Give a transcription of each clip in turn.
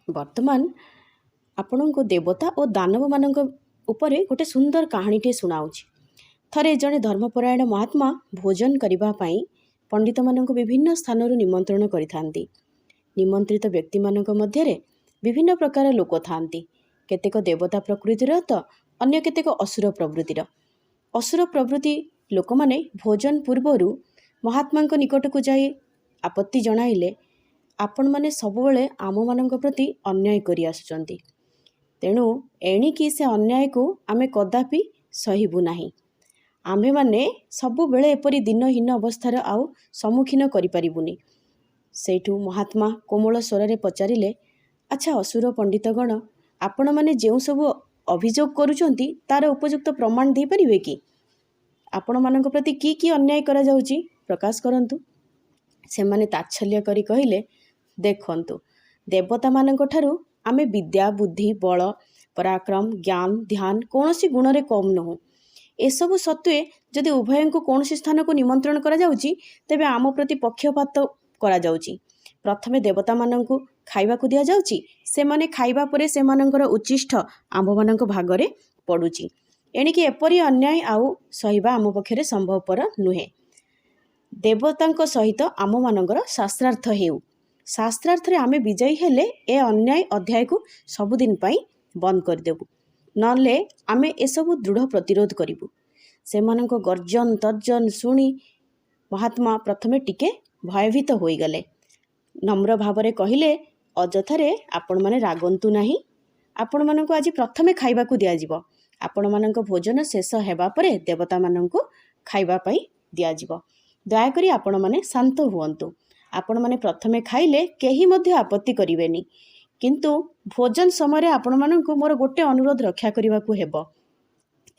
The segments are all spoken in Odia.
ବର୍ତ୍ତମାନ ଆପଣଙ୍କୁ ଦେବତା ଓ ଦାନବମାନଙ୍କ ଉପରେ ଗୋଟେ ସୁନ୍ଦର କାହାଣୀଟିଏ ଶୁଣାଉଛି। ଥରେ ଜଣେ ଧର୍ମପରାୟଣ ମହାତ୍ମା ଭୋଜନ କରିବା ପାଇଁ ପଣ୍ଡିତମାନଙ୍କୁ ବିଭିନ୍ନ ସ୍ଥାନରୁ ନିମନ୍ତ୍ରଣ କରିଥାନ୍ତି। ନିମନ୍ତ୍ରିତ ବ୍ୟକ୍ତିମାନଙ୍କ ମଧ୍ୟରେ ବିଭିନ୍ନ ପ୍ରକାର ଲୋକ ଥାଆନ୍ତି। କେତେକ ଦେବତା ପ୍ରକୃତିର ତ ଅନ୍ୟ କେତେକ ଅସୁର ପ୍ରବୃତ୍ତିର। ଅସୁର ପ୍ରବୃତ୍ତି ଲୋକମାନେ ଭୋଜନ ପୂର୍ବରୁ ମହାତ୍ମାଙ୍କ ନିକଟକୁ ଯାଇ ଆପତ୍ତି ଜଣାଇଲେ, ଆପଣମାନେ ସବୁବେଳେ ଆମମାନଙ୍କ ପ୍ରତି ଅନ୍ୟାୟ କରି ଆସୁଛନ୍ତି, ତେଣୁ ଏଣିକି ସେ ଅନ୍ୟାୟକୁ ଆମେ କଦାପି ସହିବୁ ନାହିଁ। ଆମ୍ଭେମାନେ ସବୁବେଳେ ଏପରି ଦିନହୀନ ଅବସ୍ଥାର ଆଉ ସମ୍ମୁଖୀନ କରିପାରିବୁନି। ସେଇଠୁ ମହାତ୍ମା କୋମଳ ସ୍ୱରରେ ପଚାରିଲେ, ଆଚ୍ଛା ଅସୁର ପଣ୍ଡିତଗଣ, ଆପଣମାନେ ଯେଉଁ ସବୁ ଅଭିଯୋଗ କରୁଛନ୍ତି ତାର ଉପଯୁକ୍ତ ପ୍ରମାଣ ଦେଇପାରିବେ କି? ଆପଣମାନଙ୍କ ପ୍ରତି କି ଅନ୍ୟାୟ କରାଯାଉଛି ପ୍ରକାଶ କରନ୍ତୁ। ସେମାନେ ତାଚ୍ଛଲ୍ୟ କରି କହିଲେ, ଦେଖନ୍ତୁ, ଦେବତାମାନଙ୍କ ଠାରୁ ଆମେ ବିଦ୍ୟା, ବୁଦ୍ଧି, ବଳ, ପରାକ୍ରମ, ଜ୍ଞାନ, ଧ୍ୟାନ କୌଣସି ଗୁଣରେ କମ୍ ନୁହଁ। ଏସବୁ ସତ୍ତ୍ୱେ ଯଦି ଉଭୟଙ୍କୁ କୌଣସି ସ୍ଥାନକୁ ନିମନ୍ତ୍ରଣ କରାଯାଉଛି, ତେବେ ଆମ ପ୍ରତି ପକ୍ଷପାତ କରାଯାଉଛି। ପ୍ରଥମେ ଦେବତାମାନଙ୍କୁ ଖାଇବାକୁ ଦିଆଯାଉଛି, ସେମାନେ ଖାଇବା ପରେ ସେମାନଙ୍କର ଉଚ୍ଛିଷ୍ଟ ଆମ୍ଭମାନଙ୍କ ଭାଗରେ ପଡ଼ୁଛି। ଏଣିକି ଏପରି ଅନ୍ୟାୟ ଆଉ ସହିବା ଆମ ପକ୍ଷରେ ସମ୍ଭବପର ନୁହେଁ। ଦେବତାଙ୍କ ସହିତ ଆମମାନଙ୍କର ଶାସ୍ତ୍ରାର୍ଥ ହେଉ। ଶାସ୍ତ୍ରାର୍ଥରେ ଆମେ ବିଜୟୀ ହେଲେ ଏ ଅନ୍ୟାୟ ଅଧ୍ୟାୟକୁ ସବୁଦିନ ପାଇଁ ବନ୍ଦ କରିଦେବୁ, ନହେଲେ ଆମେ ଏସବୁ ଦୃଢ଼ ପ୍ରତିରୋଧ କରିବୁ। ସେମାନଙ୍କ ଗର୍ଜନ ତର୍ଜନ ଶୁଣି ମହାତ୍ମା ପ୍ରଥମେ ଟିକେ ଭୟଭୀତ ହୋଇଗଲେ। ନମ୍ର ଭାବରେ କହିଲେ, ଅଯଥାରେ ଆପଣମାନେ ରାଗନ୍ତୁ ନାହିଁ। ଆପଣମାନଙ୍କୁ ଆଜି ପ୍ରଥମେ ଖାଇବାକୁ ଦିଆଯିବ। ଆପଣମାନଙ୍କ ଭୋଜନ ଶେଷ ହେବା ପରେ ଦେବତାମାନଙ୍କୁ ଖାଇବା ପାଇଁ ଦିଆଯିବ। ଦୟାକରି ଆପଣମାନେ ଶାନ୍ତ ହୁଅନ୍ତୁ। ଆପଣମାନେ ପ୍ରଥମେ ଖାଇଲେ କେହି ମଧ୍ୟ ଆପତ୍ତି କରିବେନି, କିନ୍ତୁ ଭୋଜନ ସମୟରେ ଆପଣମାନଙ୍କୁ ମୋର ଗୋଟେ ଅନୁରୋଧ ରକ୍ଷା କରିବାକୁ ହେବ।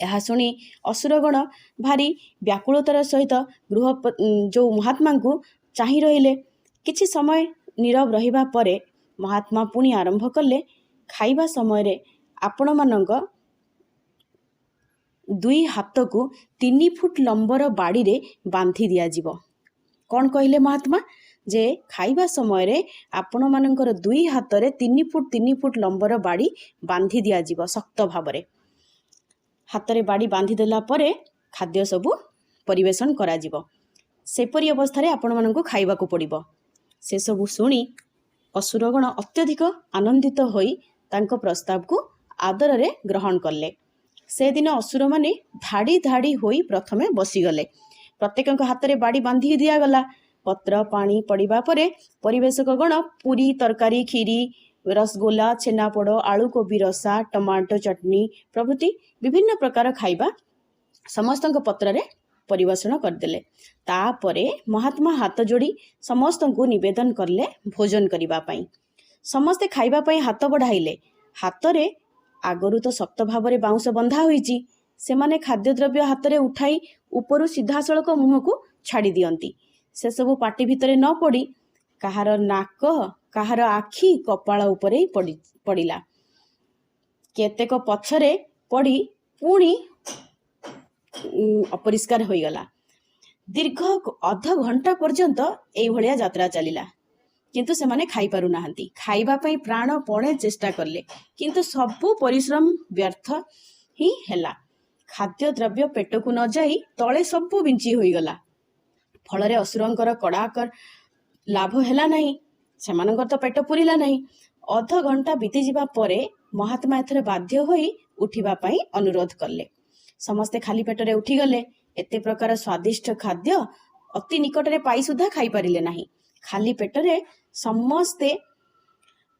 ଏହା ଶୁଣି ଅସୁରଗଣ ଭାରି ବ୍ୟାକୁଳତାର ସହିତ ଯେଉଁ ମହାତ୍ମାଙ୍କୁ ଚାହିଁ ରହିଲେ। କିଛି ସମୟ ନୀରବ ରହିବା ପରେ ମହାତ୍ମା ପୁଣି ଆରମ୍ଭ କଲେ, ଖାଇବା ସମୟରେ ଆପଣମାନଙ୍କ 2 ହାତକୁ 3 ଫୁଟ ଲମ୍ବର ବାଡ଼ିରେ ବାନ୍ଧି ଦିଆଯିବ। କ'ଣ କହିଲେ ମହାତ୍ମା? ଯେ ଖାଇବା ସମୟରେ ଆପଣମାନଙ୍କର 2 ହାତରେ 3 ଫୁଟ ଲମ୍ବର ବାଡ଼ି ବାନ୍ଧି ଦିଆଯିବ ଶକ୍ତ ଭାବରେ। ହାତରେ ବାଡ଼ି ବାନ୍ଧିଦେଲା ପରେ ଖାଦ୍ୟ ସବୁ ପରିବେଷଣ କରାଯିବ। ସେପରି ଅବସ୍ଥାରେ ଆପଣମାନଙ୍କୁ ଖାଇବାକୁ ପଡ଼ିବ। ସେସବୁ ଶୁଣି ଅସୁରଗଣ ଅତ୍ୟଧିକ ଆନନ୍ଦିତ ହୋଇ ତାଙ୍କ ପ୍ରସ୍ତାବକୁ ଆଦରରେ ଗ୍ରହଣ କଲେ। ସେଦିନ ଅସୁରମାନେ ଧାଡ଼ି ଧାଡ଼ି ହୋଇ ପ୍ରଥମେ ବସିଗଲେ। ପ୍ରତ୍ୟେକଙ୍କ ହାତରେ ବାଡ଼ି ବାନ୍ଧି ଦିଆଗଲା। ପତ୍ର ପାଣି ପଡ଼ିବା ପରେ ପରିବେଷକଗଣ ପୁରୀ, ତରକାରୀ, କ୍ଷୀରି, ରସଗୋଲା, ଛେନାପୋଡ଼, ଆଳୁ କୋବି ରସା, ଟମାଟୋ ଚଟନି ପ୍ରଭୃତି ବିଭିନ୍ନ ପ୍ରକାର ଖାଇବା ସମସ୍ତଙ୍କ ପତ୍ରରେ ପରିବେଷଣ କରିଦେଲେ। ତାପରେ ମହାତ୍ମା ହାତ ଯୋଡ଼ି ସମସ୍ତଙ୍କୁ ନିବେଦନ କଲେ ଭୋଜନ କରିବା ପାଇଁ। ସମସ୍ତେ ଖାଇବା ପାଇଁ ହାତ ବଢ଼ାଇଲେ। ହାତରେ ଆଗରୁ ତ ଶକ୍ତ ଭାବରେ ବାଉଁଶ ବନ୍ଧା ହୋଇଛି। ସେମାନେ ଖାଦ୍ୟଦ୍ରବ୍ୟ ହାତରେ ଉଠାଇ ଉପରୁ ସିଧାସଳଖ ମୁହଁକୁ ଛାଡ଼ି ଦିଅନ୍ତି। ସେସବୁ ପାଟି ଭିତରେ ନ ପଡ଼ି କାହାର ନାକ, କାହାର ଆଖି, କପାଳ ଉପରେ ପଡ଼ିଲା। କେତେକ ପଛରେ ପଡ଼ି ପୁଣି ଅପରିଷ୍କାର ହୋଇଗଲା। ଦୀର୍ଘ ଅଧଘଣ୍ଟା ପର୍ଯ୍ୟନ୍ତ ଏଇଭଳିଆ ଯାତ୍ରା ଚାଲିଲା, କିନ୍ତୁ ସେମାନେ ଖାଇପାରୁନାହାନ୍ତି। ଖାଇବା ପାଇଁ ପ୍ରାଣପଣେ ଚେଷ୍ଟା କଲେ, କିନ୍ତୁ ସବୁ ପରିଶ୍ରମ ବ୍ୟର୍ଥ ହିଁ ହେଲା। ଖାଦ୍ୟଦ୍ରବ୍ୟ ପେଟକୁ ନ ଯାଇ ତଳେ ସବୁ ବିଞ୍ଚି ହୋଇଗଲା। ଫଳରେ ଅସୁରଙ୍କର କଡ଼ାକର ଲାଭ ହେଲା ନାହିଁ। ସେମାନଙ୍କର ତ ପେଟ ପୂରିଲା ନାହିଁ। ଅଧଘଣ୍ଟା ବିତିଯିବା ପରେ ମହାତ୍ମା ଏଥର ବାଧ୍ୟ ହୋଇ ଉଠିବା ପାଇଁ ଅନୁରୋଧ କଲେ। ସମସ୍ତେ ଖାଲି ପେଟରେ ଉଠିଗଲେ। ଏତେ ପ୍ରକାର ସ୍ୱାଦିଷ୍ଟ ଖାଦ୍ୟ ଅତି ନିକଟରେ ପାଇ ସୁଦ୍ଧା ଖାଇପାରିଲେ ନାହିଁ। ଖାଲି ପେଟରେ ସମସ୍ତେ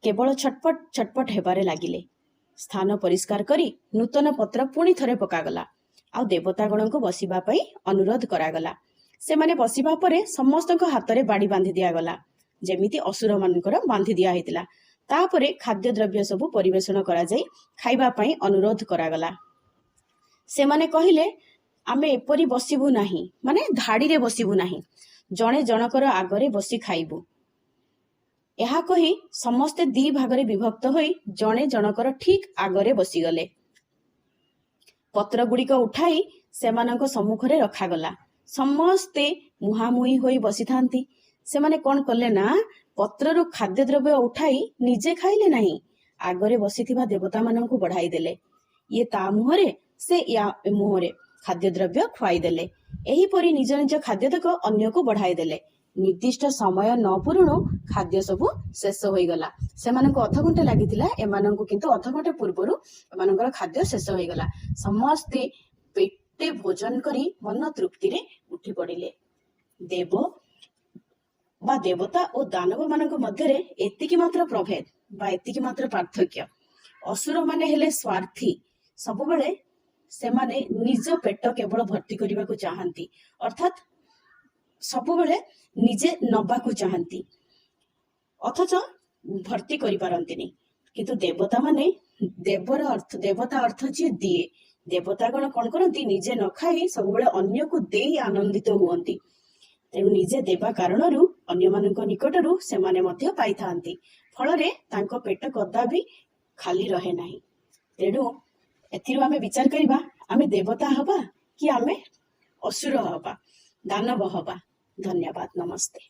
କେବଳ ଛଟପଟ ଛଟପଟ ହେବାରେ ଲାଗିଲେ। ସ୍ଥାନ ପରିଷ୍କାର କରି ନୂତନ ପତ୍ର ପୁଣି ଥରେ ପକାଗଲା। ଆଉ ଦେବତାଗଣଙ୍କୁ ବସିବା ପାଇଁ ଅନୁରୋଧ କରାଗଲା। ସେମାନେ ବସିବା ପରେ ସମସ୍ତଙ୍କ ହାତରେ ବାଡ଼ି ବାନ୍ଧି ଦିଆଗଲା, ଯେମିତି ଅସୁରମାନଙ୍କର ବାନ୍ଧି ଦିଆ ହେଇଥିଲା। ତାପରେ ଖାଦ୍ୟଦ୍ରବ୍ୟ ସବୁ ପରିବେଷଣ କରାଯାଇ ଖାଇବା ପାଇଁ ଅନୁରୋଧ କରାଗଲା। ସେମାନେ କହିଲେ, ଆମେ ଏପରି ବସିବୁ ନାହିଁ, ମାନେ ଧାଡ଼ିରେ ବସିବୁ ନାହିଁ। ଜଣେ ଜଣକର ଆଗରେ ବସି ଖାଇବୁ। ଏହା କହି ସମସ୍ତେ 2 ଭାଗରେ ବିଭକ୍ତ ହୋଇ ଜଣେ ଜଣକର ଠିକ୍ ଆଗରେ ବସିଗଲେ। ପତ୍ରଗୁଡ଼ିକ ଉଠାଇ ସେମାନଙ୍କ ସମ୍ମୁଖରେ ରଖାଗଲା। ସମସ୍ତେ ମୁହାଁମୁହିଁ ହୋଇ ବସିଥାନ୍ତି। ସେମାନେ କ'ଣ କଲେ ନା ପତ୍ରରୁ ଖାଦ୍ୟଦ୍ରବ୍ୟ ଉଠାଇ ନିଜେ ଖାଇଲେ ନାହିଁ, ଆଗରେ ବସିଥିବା ଦେବତାମାନଙ୍କୁ ବଢ଼ାଇ ଦେଲେ। ଇଏ ତା ମୁହଁରେ, ସେ ୟା ମୁହଁରେ ଖାଦ୍ୟଦ୍ରବ୍ୟ ଖୁଆଇଦେଲେ। ଏହିପରି ନିଜ ନିଜ ଖାଦ୍ୟତକ ଅନ୍ୟକୁ ବଢ଼ାଇ ଦେଲେ। ନିର୍ଦ୍ଦିଷ୍ଟ ସମୟ ନ ପୂରୁଣୁ ଖାଦ୍ୟ ସବୁ ଶେଷ ହୋଇଗଲା। ସେମାନଙ୍କୁ ଅଧଘଣ୍ଟେ ଲାଗିଥିଲା, ଏମାନଙ୍କୁ କିନ୍ତୁ ଅଧଘଣ୍ଟେ ପୂର୍ବରୁ ଏମାନଙ୍କର ଖାଦ୍ୟ ଶେଷ ହୋଇଗଲା। ସମସ୍ତେ ପେଟେ ଭୋଜନ କରି ମନ ତୃପ୍ତିରେ ଉଠି ପଡ଼ିଲେ। ଦେବ ବା ଦେବତା ଓ ଦାନବ ମାନଙ୍କ ମଧ୍ୟରେ ଏତିକି ମାତ୍ର ପ୍ରଭେଦ ବା ଏତିକି ମାତ୍ର ପାର୍ଥକ୍ୟ। ଅସୁର ମାନେ ହେଲେ ସ୍ୱାର୍ଥୀ, ସବୁବେଳେ ସେମାନେ ନିଜ ପେଟ କେବଳ ଭର୍ତ୍ତି କରିବାକୁ ଚାହାନ୍ତି, ଅର୍ଥାତ୍ ସବୁବେଳେ ନିଜେ ନବାକୁ ଚାହାନ୍ତି, ଅଥଚ ଭର୍ତ୍ତି କରିପାରନ୍ତିନି। କିନ୍ତୁ ଦେବତା ମାନେ, ଦେବତା ଅର୍ଥ ଯିଏ ଦିଏ। ଦେବତାଗଣ କ'ଣ କରନ୍ତି, ନିଜେ ନ ଖାଇ ସବୁବେଳେ ଅନ୍ୟକୁ ଦେଇ ଆନନ୍ଦିତ ହୁଅନ୍ତି। ତେଣୁ ନିଜେ ଦେବା କାରଣରୁ ଅନ୍ୟମାନଙ୍କ ନିକଟରୁ ସେମାନେ ମଧ୍ୟ ପାଇଥାନ୍ତି। ଫଳରେ ତାଙ୍କ ପେଟ କଦାପି ଖାଲି ରହେ ନାହିଁ। ତେଣୁ ଏଥିରୁ ଆମେ ବିଚାର କରିବା, ଆମେ ଦେବତା ହବା କି ଆମେ ଅସୁର ହବା, ଦାନବ ହବା। ଧନ୍ୟବାଦ, ନମସ୍ତେ।